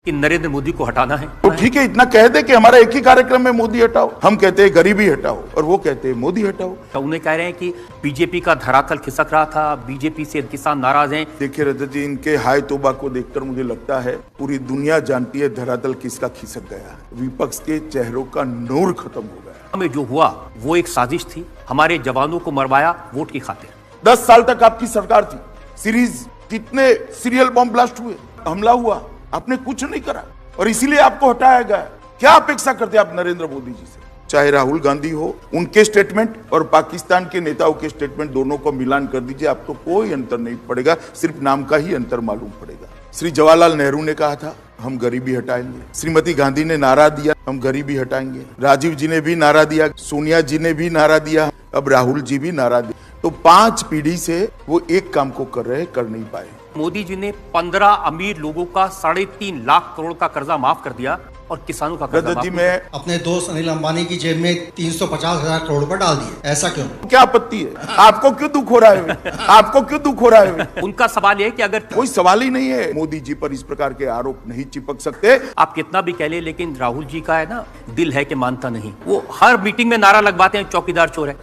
कि नरेंद्र मोदी को हटाना है। तो ठीक है, इतना कह दे कि हमारा एक ही कार्यक्रम में मोदी हटाओ। हम कहते हैं गरीबी हटाओ और वो कहते हैं मोदी हटाओ। तो उन्हें कह रहे हैं कि बीजेपी का धरातल खिसक रहा था, बीजेपी से किसान नाराज हैं। देखिए रजत जी, इनके हाय तोबा को देखकर मुझे लगता है पूरी दुनिया जानती है धरातल किसका खिसक गया। विपक्ष के चेहरों का नूर खत्म हो गया। हमें जो हुआ वो एक साजिश थी, हमारे जवानों को मरवाया वोट की खातिर। 10 साल तक आपकी सरकार थी, सीरीज कितने सीरियल बॉम्ब ब्लास्ट हुए, हमला हुआ, आपने कुछ नहीं करा और इसीलिए आपको हटाया गया। क्या अपेक्षा करते आप नरेंद्र मोदी जी से? चाहे राहुल गांधी हो, उनके स्टेटमेंट और पाकिस्तान के नेताओं के स्टेटमेंट दोनों को मिलान कर दीजिए, आपको कोई अंतर नहीं पड़ेगा, सिर्फ नाम का ही अंतर मालूम पड़ेगा। श्री जवाहरलाल नेहरू ने कहा था हम गरीबी हटाएंगे, श्रीमती गांधी ने नारा दिया हम गरीबी हटाएंगे, राजीव जी ने भी नारा दिया, सोनिया जी ने भी नारा दिया, अब राहुल जी भी नारा दिया। तो 5 पीढ़ी से वो एक काम को कर रहे, कर नहीं पाए। मोदी जी ने 15 अमीर लोगों का 3.5 लाख करोड़ का कर्जा माफ कर दिया और किसानों का कर्जा माफ। मैं अपने दोस्त अनिल अंबानी की जेब में 350,000 करोड़ रुपए डाल दिए, ऐसा क्यों? क्या आपत्ति है? आपको क्यों दुख हो रहा है? आपको क्यों दुख हो रहा है? उनका सवाल है कि अगर कोई सवाल ही नहीं है, मोदी जी पर इस प्रकार के आरोप नहीं चिपक सकते। आप कितना भी कह ले, लेकिन राहुल जी का है ना, दिल है कि मानता नहीं। वो हर मीटिंग में नारा लगवाते हैं चौकीदार चोर है।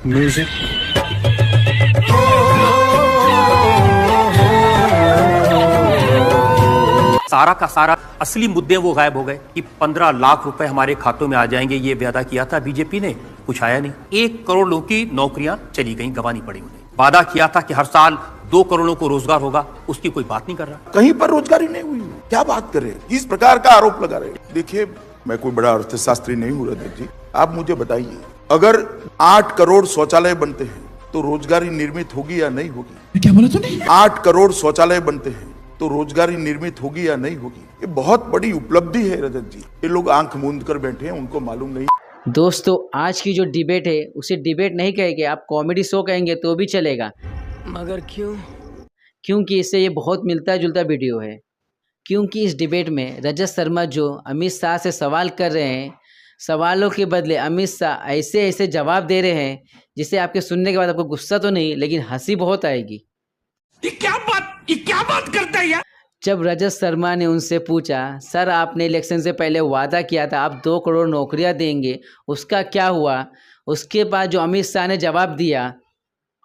सारा का सारा असली मुद्दे वो गायब हो गए कि 15 लाख रुपए हमारे खातों में आ जाएंगे। ये वादा किया था बीजेपी ने, कुछ आया नहीं। 1 करोड़ लोगों की नौकरियां चली गई, गंवानी पड़ी उन्हें। वादा किया था कि हर साल 2 करोड़ों को रोजगार होगा, उसकी कोई बात नहीं कर रहा। कहीं पर रोजगारी नहीं हुई, क्या बात कर रहे हैं? इस प्रकार का आरोप लगा रहे हैं। देखिए, मैं कोई बड़ा अर्थशास्त्री नहीं हूं रजत जी, आप मुझे बताइए, अगर 8 करोड़ शौचालय बनते हैं तो रोजगारी निर्मित होगी या नहीं होगी? क्या बोला तूने? 8 करोड़ शौचालय बनते हैं तो रोजगारी निर्मित होगी या नहीं होगी? ये बहुत बड़ी उपलब्धि है रजत जी। ये लोग आंख मूंद कर बैठे हैं, उनको मालूम नहीं। दोस्तों, आज की जो डिबेट है उसे डिबेट नहीं कहेंगे, आप कॉमेडी शो कहेंगे तो भी चलेगा। मगर क्यों? क्योंकि इससे ये बहुत मिलता जुलता वीडियो है। क्योंकि इस डिबेट में रजत शर्मा जो अमित शाह से सवाल कर रहे हैं, सवालों के बदले अमित शाह ऐसे ऐसे जवाब दे रहे हैं जिसे आपके सुनने के बाद आपको गुस्सा तो नहीं लेकिन हंसी बहुत आएगी। ये क्या बात करता है यार? जब रजत शर्मा ने उनसे पूछा, सर आपने इलेक्शन से पहले वादा किया था आप 2 करोड़ नौकरियां देंगे, उसका क्या हुआ? उसके बाद जो अमित शाह ने जवाब दिया,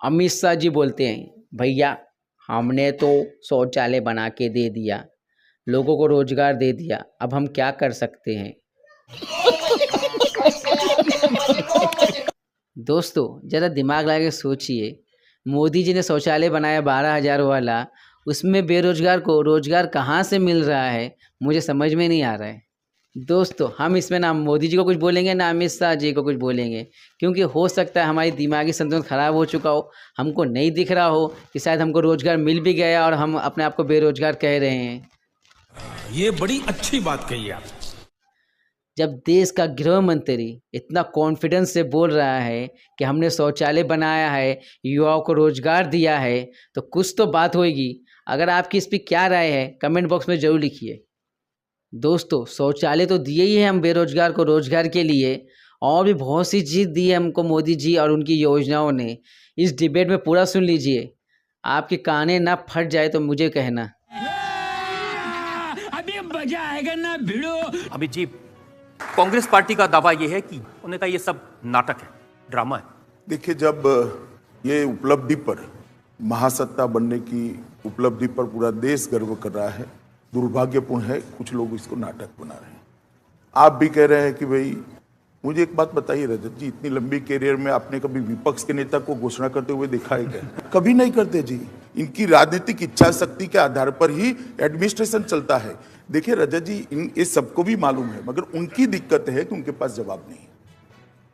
अमित शाह जी बोलते हैं, भैया हमने तो शौचालय बना के दे दिया, लोगों को रोजगार दे दिया, अब हम क्या कर सकते हैं? दोस्तों, ज़रा दिमाग लगा के सोचिए, मोदी जी ने शौचालय बनाया 12,000 वाला, उसमें बेरोजगार को रोजगार कहाँ से मिल रहा है? मुझे समझ में नहीं आ रहा है। दोस्तों, हम इसमें ना मोदी जी को कुछ बोलेंगे ना अमित शाह जी को कुछ बोलेंगे, क्योंकि हो सकता है हमारी दिमागी संतुलन खराब हो चुका हो, हमको नहीं दिख रहा हो कि शायद हमको रोजगार मिल भी गया और हम अपने आप को बेरोजगार कह रहे हैं। ये बड़ी अच्छी बात कही आप। जब देश का गृह मंत्री इतना कॉन्फिडेंस से बोल रहा है कि हमने शौचालय बनाया है, युवाओं को रोजगार दिया है, तो कुछ तो बात होगी। अगर आपकी इस पर क्या राय है कमेंट बॉक्स में ज़रूर लिखिए। दोस्तों, शौचालय तो दिए ही हैं हम बेरोजगार को रोजगार के लिए, और भी बहुत सी चीज़ दी है हमको मोदी जी और उनकी योजनाओं ने। इस डिबेट में पूरा सुन लीजिए, आपके काने ना फट जाए तो मुझे कहना। अभी मजा आएगा ना भिड़ो। अमित जी, कांग्रेस पार्टी का दावा यह है कि उन्होंने कहा ये सब नाटक है, ड्रामा है। देखिए, जब ये उपलब्धि पर, महासत्ता बनने की उपलब्धि पर पूरा देश गर्व कर रहा है, दुर्भाग्यपूर्ण है कुछ लोग इसको नाटक बना रहे हैं। आप भी कह रहे हैं कि भाई, मुझे एक बात बताइए रजत जी, इतनी लंबी कैरियर में आपने कभी विपक्ष के नेता को घोषणा करते हुए देखा है क्या? कभी नहीं करते जी। इनकी राजनीतिक इच्छा शक्ति के आधार पर ही एडमिनिस्ट्रेशन चलता है। देखिए रजत जी, ये सबको भी मालूम है, मगर उनकी दिक्कत है कि उनके पास जवाब नहीं है।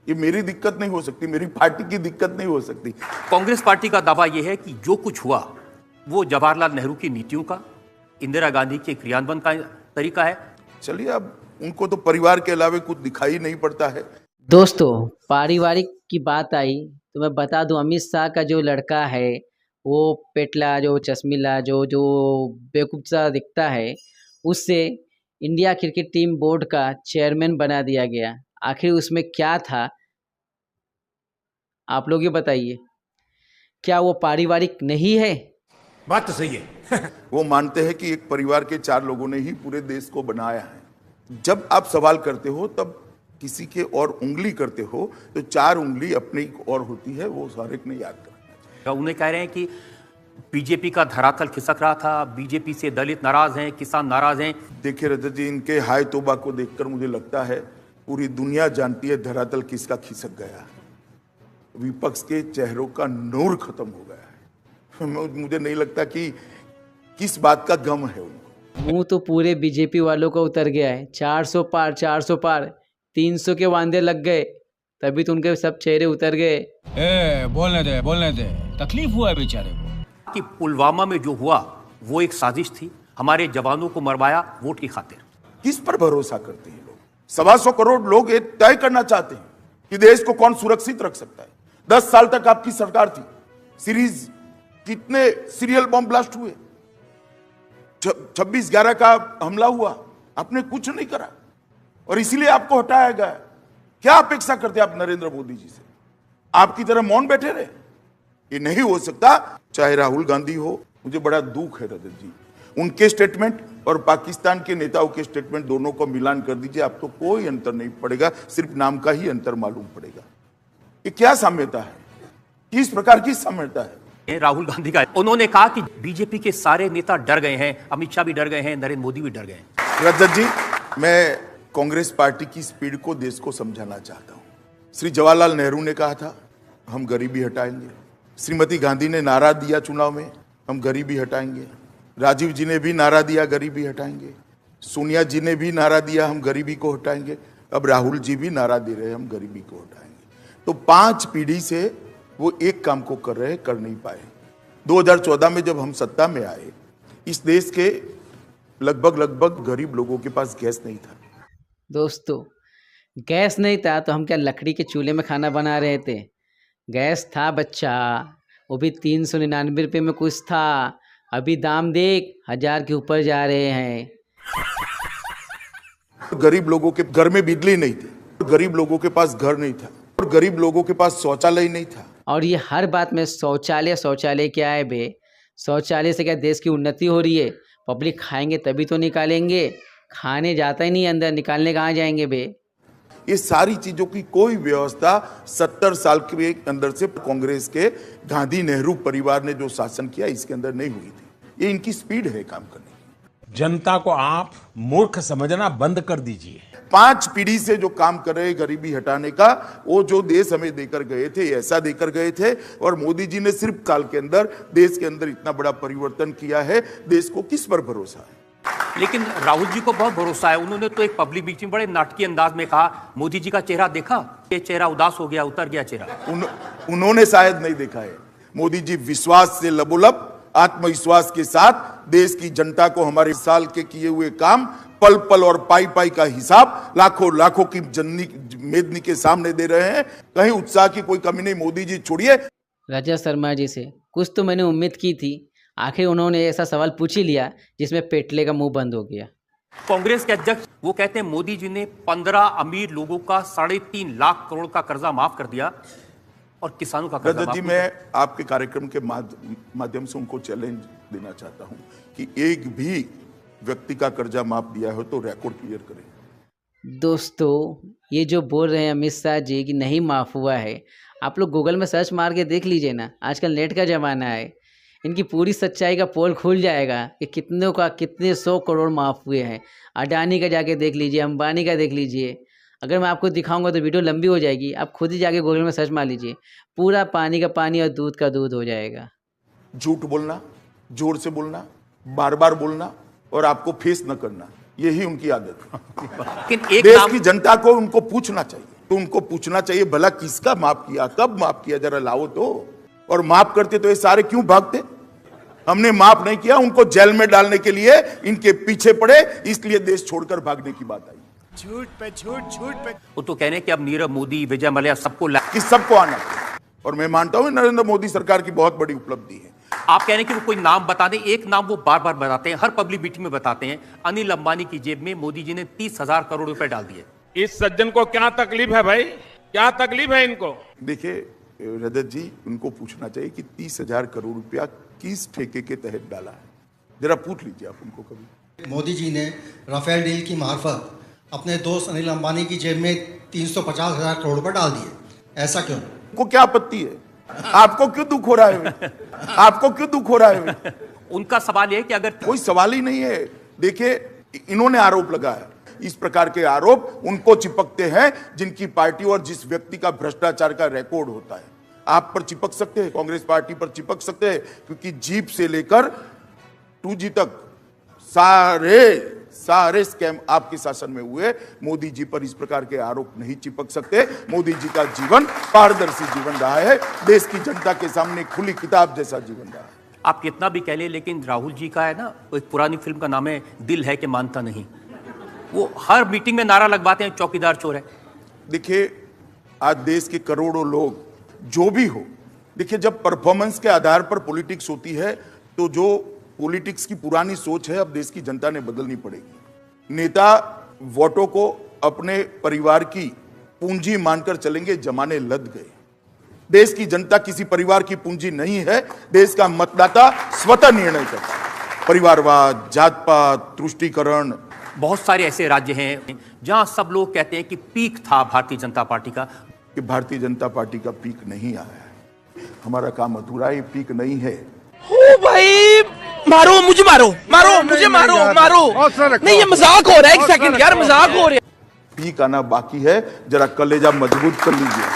ये मेरी दिक्कत नहीं हो सकती, मेरी पार्टी की दिक्कत नहीं हो सकती। कांग्रेस पार्टी का दावा यह है कि जो कुछ हुआ वो जवाहरलाल नेहरू की नीतियों का, इंदिरा गांधी के क्रियान्वयन का तरीका है। चलिए, अब उनको तो परिवार के अलावा कुछ दिखाई नहीं पड़ता है। दोस्तों, पारिवारिक की बात आई तो मैं बता दूं, अमित शाह का जो लड़का है वो पेटला, जो चश्मिला, जो बेवकूफ़ सा दिखता है, उससे इंडिया क्रिकेट टीम बोर्ड का चेयरमैन बना दिया गया। आखिर उसमें क्या था, आप लोग ये बताइए। क्या वो पारिवारिक नहीं है? बात तो सही है। वो मानते हैं कि एक परिवार के 4 लोगों ने ही पूरे देश को बनाया है। जब आप सवाल करते हो तब किसी के और उंगली करते हो तो 4 उंगली अपनी और होती है, वो हर एक ने याद करना। उन्हें कह रहे हैं कि बीजेपी का धरातल खिसक रहा था, बीजेपी से दलित नाराज हैं, किसान नाराज हैं। देखिए रजत जी, इनके हाय तोबा को देखकर मुझे लगता है पूरी दुनिया जानती है धरातल किसका खिसक गया है। विपक्ष के चेहरों का नूर खत्म हो गया है। मुझे नहीं लगता कि किस बात का गम है उनको। मुंह तो पूरे बीजेपी वालों का उतर गया है। 400 पार 400 पार 300 के वांदे लग गए, तभी तो उनके सब चेहरे उतर गए। बोलने दे, तकलीफ हुआ है बेचारे को। कि पुलवामा में जो हुआ वो एक साजिश थी, हमारे जवानों को मरवाया वोट की खातिर। किस पर भरोसा करते हैं लोग? 125 करोड़ लोग ये तय करना चाहते हैं कि देश को कौन सुरक्षित रख सकता है। 10 साल तक आपकी सरकार थी, सीरीज कितने सीरियल बॉम्ब ब्लास्ट हुए, 26/11 का हमला हुआ, आपने कुछ नहीं करा और इसीलिए आपको हटाया गया। क्या अपेक्षा करते आप नरेंद्र मोदी जी से? आपकी तरह मौन बैठे रहे? ये नहीं हो सकता। चाहे राहुल गांधी हो, मुझे बड़ा दुख है रजत जी, उनके स्टेटमेंट और पाकिस्तान के नेताओं के स्टेटमेंट दोनों को मिलान कर दीजिए, आपको कोई अंतर नहीं पड़ेगा, सिर्फ नाम का ही अंतर मालूम पड़ेगा। ये क्या साम्यता है? किस प्रकार की साम्यता है? राहुल गांधी का उन्होंने कहा कि बीजेपी के सारे नेता डर गए हैं, अमित शाह भी डर गए हैं, नरेंद्र मोदी भी डर गए हैं। रजत जी, मैं कांग्रेस पार्टी की स्पीड को देश को समझाना चाहता हूं। श्री जवाहरलाल नेहरू ने कहा था हम गरीबी हटाएंगे। श्रीमती गांधी ने नारा दिया चुनाव में, हम गरीबी हटाएंगे। राजीव जी ने भी नारा दिया गरीबी हटाएंगे। सोनिया जी ने भी नारा दिया हम गरीबी को हटाएंगे। अब राहुल जी भी नारा दे रहे हैं हम गरीबी को हटाएंगे। तो 5 पीढ़ी से वो एक काम को कर रहे हैं, कर नहीं पाए। 2014 में जब हम सत्ता में आए, इस देश के लगभग गरीब लोगों के पास गैस नहीं था। दोस्तों, गैस नहीं था तो हम क्या लकड़ी के चूल्हे में खाना बना रहे थे? गैस था बच्चा, वो भी 399 रुपये में कुछ था। अभी दाम देख 1000 के ऊपर जा रहे हैं। गरीब लोगों के घर में बिजली नहीं थी, गरीब लोगों के पास घर नहीं था, और गरीब लोगों के पास शौचालय नहीं था। और ये हर बात में शौचालय क्या है बे? शौचालय से क्या देश की उन्नति हो रही है? पब्लिक खाएंगे तभी तो निकालेंगे, खाने जाता ही नहीं अंदर, निकालने कहाँ जाएंगे बे? ये सारी चीजों की कोई व्यवस्था 70 साल के अंदर से कांग्रेस के गांधी नेहरू परिवार ने जो शासन किया इसके अंदर नहीं हुई थी। ये इनकी स्पीड है काम करने की। जनता को आप मूर्ख समझना बंद कर दीजिए। 5 पीढ़ी से जो काम कर रहे गरीबी हटाने का, वो जो देश हमें देकर गए थे ऐसा देकर गए थे, और मोदी जी ने सिर्फ साल के अंदर देश के अंदर इतना बड़ा परिवर्तन किया है। देश को किस पर भरोसा है? लेकिन राहुल जी को बहुत भरोसा है। उन्होंने तो एक पब्लिक मीटिंग में बड़े नाटकीय अंदाज में कहा, मोदी जी का चेहरा देखा, ये चेहरा उदास हो गया, उतर गया चेहरा। उन्होंने शायद नहीं देखा है। मोदी जी विश्वास से लबोलब, आत्मविश्वास के साथ देश की जनता को हमारे साल के किए हुए काम, पल पल और पाई पाई का हिसाब लाखों की मेदनी के सामने दे रहे हैं। कहीं उत्साह की कोई कमी नहीं। मोदी जी छोड़िए। रजत शर्मा जी से कुछ तो मैंने उम्मीद की थी, आखिर उन्होंने ऐसा सवाल पूछ ही लिया जिसमें पेटले का मुंह बंद हो गया। कांग्रेस के अध्यक्ष वो कहते हैं मोदी जी ने 15 अमीर लोगों का 3.5 लाख करोड़ का कर्जा माफ कर दिया और किसानों का कर्जा रजत माफ जी, नहीं मैं आपके कार्यक्रम के माध्यम से उनको चैलेंज देना चाहता हूं कि एक भी व्यक्ति का कर्जा माफ दिया हो तो रिकॉर्ड क्लियर करें। दोस्तों, ये जो बोल रहे हैं अमित शाह जी कि नहीं माफ हुआ है, आप लोग गूगल में सर्च मार के देख लीजिए ना। आजकल नेट का ज़माना है, इनकी पूरी सच्चाई का पोल खुल जाएगा कि कितने 100 करोड़ माफ़ हुए हैं। अडानी का जाके देख लीजिए, अंबानी का देख लीजिए। अगर मैं आपको दिखाऊंगा तो वीडियो लंबी हो जाएगी, आप खुद ही जाके गूगल में सर्च मार लीजिए, पूरा पानी का पानी और दूध का दूध हो जाएगा। झूठ बोलना, जोर से बोलना, बार बार बोलना और आपको फेस न करना, यही उनकी आदत है। देश की जनता को उनको पूछना चाहिए, तो उनको पूछना चाहिए भला किसका माफ किया, कब माफ किया, जरा लाओ तो। और माफ करते तो ये सारे क्यों भागते? हमने माफ नहीं किया, उनको जेल में डालने के लिए इनके पीछे पड़े, इसलिए देश छोड़कर भागने की बात आई। झूठ पे झूठ। वो तो कहने कि अब नीरव मोदी, विजय मल्ल्या सबको आना चाहिए। और मैं मानता हूं नरेंद्र मोदी सरकार की बहुत बड़ी उपलब्धि है। आप कह रहे हैं कि वो कोई नाम बता दें, एक नाम वो बार बार बताते हैं, हर पब्लिक मीटिंग में बताते हैं। अनिल अंबानी की जेब में मोदी जी ने 30,000 करोड़ रुपए डाल दिए। इस सज्जन को क्या तकलीफ है भाई? क्या तकलीफ है इनको? देखिए रजत जी, उनको पूछना चाहिए कि 30,000 करोड़ रुपया किस ठेके के तहत डाला है, जरा पूछ लीजिए आप उनको कभी। मोदी जी ने राफेल डील की मार्फत अपने दोस्त अनिल अंबानी की जेब में 350,000 करोड़ रुपए डाल दिए, ऐसा क्यों? को क्या आपत्ति है? आपको क्यों दुख हो रहा है? आपको क्यों दुख हो रहा है? उनका सवाल है कि अगर कोई सवाल ही नहीं है। देखिए, इन्होंने आरोप लगाया, इस प्रकार के आरोप उनको चिपकते हैं जिनकी पार्टी और जिस व्यक्ति का भ्रष्टाचार का रिकॉर्ड होता है। आप पर चिपक सकते हैं, कांग्रेस पार्टी पर चिपक सकते हैं, क्योंकि जीप से लेकर 2G तक सारे स्कैम आपके शासन में हुए। मोदी जी पर इस प्रकार के आरोप नहीं चिपक सकते। मोदी जी का जीवन पारदर्शी जीवन रहा है, देश की जनता के सामने खुली किताब जैसा जीवन रहा है। आप कितना भी कह ले, लेकिन राहुल जी का है ना, एक पुरानी फिल्म का नाम है दिल है कि मानता नहीं। वो हर मीटिंग में नारा लगवाते हैं चौकीदार चोर है। देखिए, आज देश के करोड़ों लोग जो भी हो, देखिए जब परफॉर्मेंस के आधार पर पॉलिटिक्स होती है तो जो पॉलिटिक्स की पुरानी सोच है अब देश की जनता ने बदलनी पड़ेगी। नेता वोटों को अपने परिवार की पूंजी मानकर चलेंगे, जमाने लद गए। देश की जनता किसी परिवार की पूंजी नहीं है। देश का मतदाता स्वतः निर्णय करता है। परिवारवाद, जात पात, तुष्टीकरण, बहुत सारे ऐसे राज्य हैं जहां सब लोग कहते हैं कि पीक था भारतीय जनता पार्टी का। कि भारतीय जनता पार्टी का पीक नहीं आया है। हमारा काम अधूरा है, पीक नहीं है। ओ भाई, मारो मुझे, मुझे मारो। नहीं, ये मजाक हो रहा है, एक सेकंड यार, मजाक हो रहा है। पीक आना बाकी है, जरा कलेजा मजबूत कर लीजिए।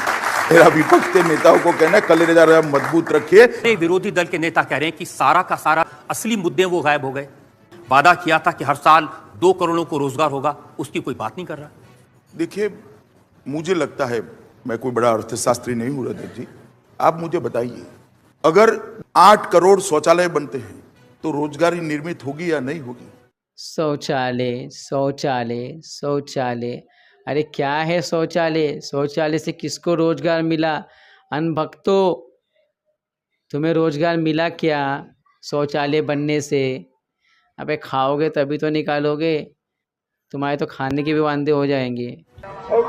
मेरा विपक्ष के नेताओं को कहना है कलेजा जरा मजबूत रखिए। विरोधी दल के नेता कह रहे हैं कि सारा का सारा असली मुद्दे वो गायब हो गए। वादा किया था कि हर साल 2 करोड़ों को रोजगार होगा, उसकी कोई बात नहीं कर रहा। देखिए, मुझे लगता है, मैं कोई बड़ा अर्थशास्त्री नहीं हूं रजत जी, आप मुझे बताइए, अगर 8 करोड़ शौचालय बनते हैं तो रोजगारी निर्मित होगी या नहीं होगी? शौचालय शौचालय शौचालय, अरे क्या है शौचालय? शौचालय से किसको रोजगार मिला? अनभक्तों, तुम्हें रोजगार मिला क्या शौचालय बनने से? अबे खाओगे तभी तो निकालोगे, तुम्हारे तो खाने के भी वांदे हो जाएंगे।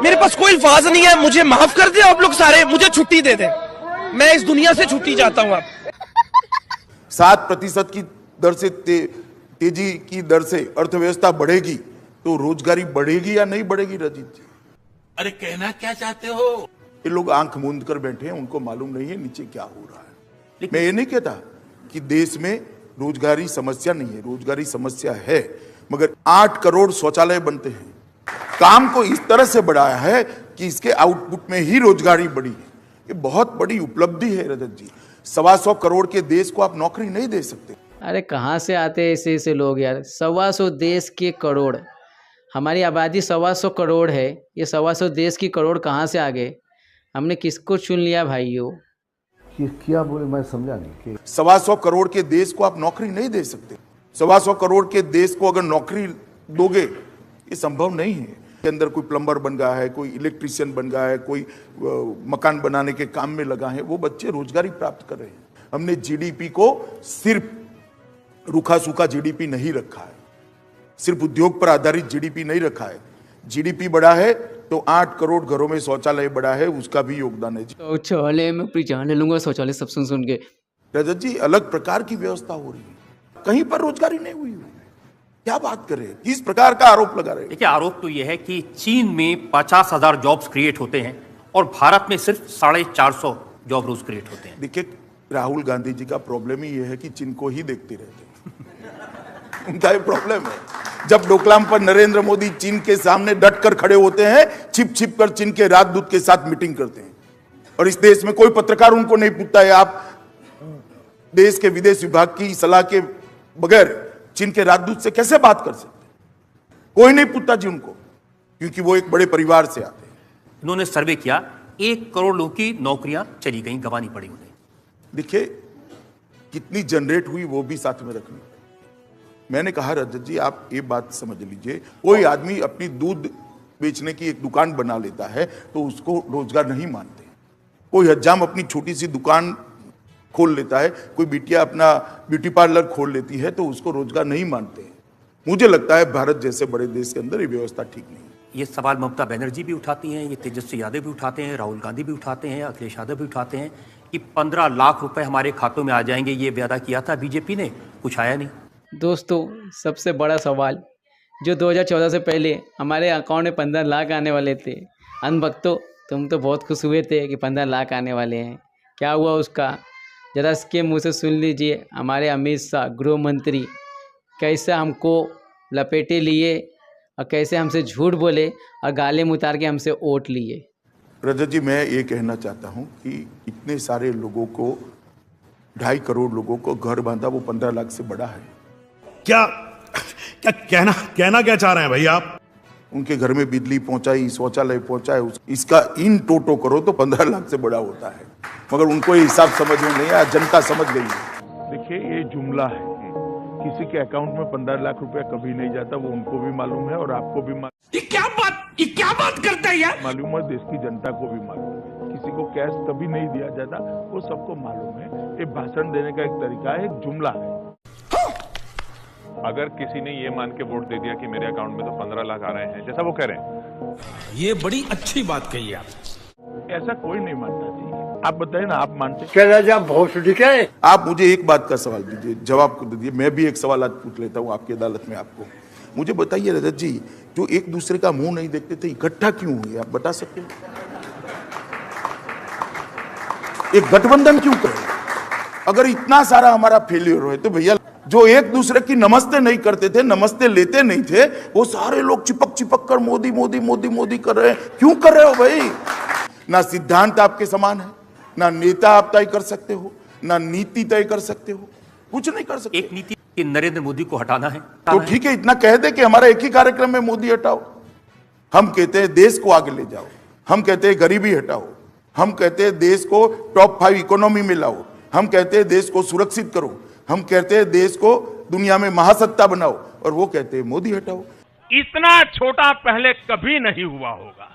मेरे पास कोई अल्फाज नहीं है, मुझे माफ कर दे आप लोग सारे, मुझे छुट्टी दे दे, मैं इस दुनिया से छुट्टी चाहता हूँ। आप 7% की दर से तेजी की दर से अर्थव्यवस्था बढ़ेगी तो रोजगारी बढ़ेगी या नहीं बढ़ेगी रजित जी? अरे कहना क्या चाहते हो? ये लोग आंख मूंद कर बैठे हैं, उनको मालूम नहीं है नीचे क्या हो रहा है। मैं ये नहीं कहता कि देश में रोजगारी समस्या नहीं है, रोजगारी समस्या है, मगर 8 करोड़ शौचालय बनते हैं। काम को इस तरह से बढ़ाया है कि इसके आउटपुट में ही रोजगारी बढ़ी है। ये बहुत बड़ी उपलब्धि है रजत जी। 125 करोड़ के देश को आप नौकरी नहीं दे सकते। अरे कहाँ से आते हैं ऐसे लोग यार? 125 देश के करोड़, हमारी आबादी 125 करोड़ है, ये 125 देश की करोड़ कहाँ से आ गए? हमने किसको चुन लिया भाइयों? क्या बोले, मैं समझा नहीं। 125 करोड़ के देश को आप नौकरी नहीं दे सकते। 125 करोड़ के देश को अगर नौकरी दोगे, ये संभव नहीं है। के अंदर कोई प्लम्बर बन गया है, कोई इलेक्ट्रिशियन बन गया है, कोई मकान बनाने के काम में लगा है, वो बच्चे रोजगारी प्राप्त कर रहे हैं। हमने जीडीपी को सिर्फ रूखा सूखा जीडीपी नहीं रखा है, सिर्फ उद्योग पर आधारित जीडीपी नहीं रखा है। जीडीपी बढ़ा है तो 8 करोड़ घरों में शौचालय बढ़ा है, उसका भी योगदान है। शौचालय में अपनी जान ले लूंगा, शौचालय सब सुन के। रजत जी, अलग प्रकार की व्यवस्था हो रही है, कहीं पर रोजगारी नहीं हुई। क्या बात कर रहे हैं? किस प्रकार का आरोप लगा रहे हैं? देखिए, आरोप तो यह है कि चीन में 50,000 जॉब्स क्रिएट होते हैं और भारत में सिर्फ 450 जॉब रोज क्रिएट होते हैं। देखिए, राहुल गांधी जी का प्रॉब्लम ही यह है कि चीन को ही देखते रहते हैं। उनका ये प्रॉब्लम है। जब डोकलाम पर नरेंद्र मोदी चीन के सामने डट कर खड़े होते हैं, छिप छिप कर चीन के राजदूत के साथ मीटिंग करते हैं, और इस देश में कोई पत्रकार उनको नहीं पूछता है आप देश के विदेश विभाग की सलाह के बगैर चीन के राजदूत से कैसे बात कर सकते? कोई नहीं पूछता जी उनको, क्योंकि वो एक बड़े परिवार से आते हैं। इन्होंने सर्वे किया, 1 करोड़ लोगों की नौकरियां चली गई, गंवानी पड़ी उन्हें। देखिए, कितनी जनरेट हुई वो भी साथ में रखनी। मैंने कहा रजत जी, आप ये बात समझ लीजिए, कोई आदमी अपनी दूध बेचने की एक दुकान बना लेता है तो उसको रोजगार नहीं मानते। कोई हज्जाम अपनी छोटी सी दुकान खोल लेता है, कोई बिटिया अपना ब्यूटी पार्लर खोल लेती है तो उसको रोजगार नहीं मानते। मुझे लगता है भारत जैसे बड़े देश के अंदर ये व्यवस्था ठीक नहीं है। ये सवाल ममता बनर्जी भी उठाती हैं, ये तेजस्वी यादव भी उठाते हैं, राहुल गांधी भी उठाते हैं, अखिलेश यादव भी उठाते हैं कि 15 लाख रुपए हमारे खातों में आ जाएंगे, ये वादा किया था बीजेपी ने, कुछ आया नहीं। दोस्तों, सबसे बड़ा सवाल, जो 2014 से पहले हमारे अकाउंट में 15 लाख आने वाले थे, अनभक्तों तुम तो बहुत खुश हुए थे कि 15 लाख आने वाले हैं, क्या हुआ उसका? ज़रा इसके मुंह से सुन लीजिए। हमारे अमित शाह गृह मंत्री कैसे हमको लपेटे लिए और कैसे हमसे झूठ बोले और गाले में उतार के हमसे वोट लिए। रजत जी, मैं ये कहना चाहता हूँ कि इतने सारे लोगों को, 2.5 करोड़ लोगों को घर बांधा, वो 15 लाख से बड़ा है क्या? कहना क्या चाह रहे हैं भाई आप? उनके घर में बिजली पहुंचाई, शौचालय पहुंचाए, इसका इन टोटो करो तो 15 लाख से बड़ा होता है, मगर उनको ये हिसाब समझ में नहीं आया, जनता समझ गई है। देखिए, ये जुमला है, किसी के अकाउंट में 15 लाख रुपया कभी नहीं जाता, वो उनको भी मालूम है और आपको भी मालूम। ये क्या बात करता है यार? मालूम है, देश की जनता को भी मालूम है। किसी को कैश कभी नहीं दिया जाता, वो सबको मालूम है। ये भाषण देने का एक तरीका है, एक जुमला है। अगर किसी ने ये मान के वोट दे दिया कि मेरे अकाउंट में तो 15 लाख आ रहे हैं, जैसा वो कह रहे हैं, ये बड़ी अच्छी बात कही आप। ऐसा कोई नहीं मानता जी। आप बताइए ना, आप मानते? आप मुझे एक बात का सवाल दीजिए, जवाब को दीजिए। मैं भी एक सवाल आज पूछ लेता हूँ आपकी अदालत में आपको। मुझे बताइए रजत जी, जो एक दूसरे का मुंह नहीं देखते थे, इकट्ठा क्यों हुए? आप बता सकते हैं? एक गठबंधन क्यों करे? अगर इतना सारा हमारा फेलियर है तो भैया, जो एक दूसरे की नमस्ते नहीं करते थे, नमस्ते लेते नहीं थे, वो सारे लोग चिपक कर मोदी मोदी मोदी मोदी कर रहे हैं। क्यों कर रहे हो भाई? ना सिद्धांत आपके समान है, ना नेता आप तय कर सकते हो, ना नीति तय कर सकते हो, कुछ नहीं कर सकते। एक नीति कि नरेंद्र मोदी को हटाना है, तो ठीक है, इतना कह दे कि हमारा एक ही कार्यक्रम में मोदी हटाओ। हम कहते हैं देश को आगे ले जाओ, हम कहते हैं गरीबी हटाओ, हम कहते हैं देश को टॉप 5 इकोनॉमी में लाओ, हम कहते हैं देश को सुरक्षित करो, हम कहते हैं देश को दुनिया में महासत्ता बनाओ, और वो कहते हैं मोदी हटाओ। इतना छोटा पहले कभी नहीं हुआ होगा।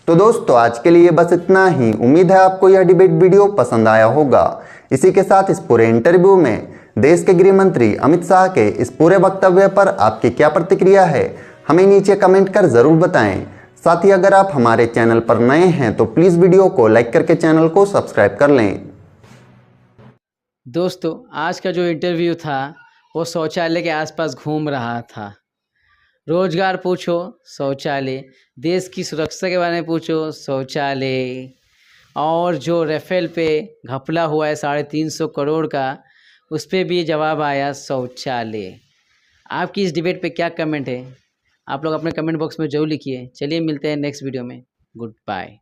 तो दोस्तों, आज के लिए बस इतना ही। उम्मीद है आपको यह डिबेट वीडियो पसंद आया होगा। इसी के साथ इस पूरे इंटरव्यू में देश के गृह मंत्री अमित शाह के इस पूरे वक्तव्य पर आपकी क्या प्रतिक्रिया है, हमें नीचे कमेंट कर जरूर बताएं। साथ ही अगर आप हमारे चैनल पर नए हैं तो प्लीज वीडियो को लाइक करके चैनल को सब्सक्राइब कर लें। दोस्तों, आज का जो इंटरव्यू था वो शौचालय के आसपास घूम रहा था। रोजगार पूछो, शौचालय। देश की सुरक्षा के बारे में पूछो, शौचालय। और जो राफेल पे घपला हुआ है 350 करोड़ का, उस पर भी जवाब आया शौचालय। आपकी इस डिबेट पे क्या कमेंट है? आप लोग अपने कमेंट बॉक्स में जरूर लिखिए। चलिए मिलते हैं नेक्स्ट वीडियो में। Good bye.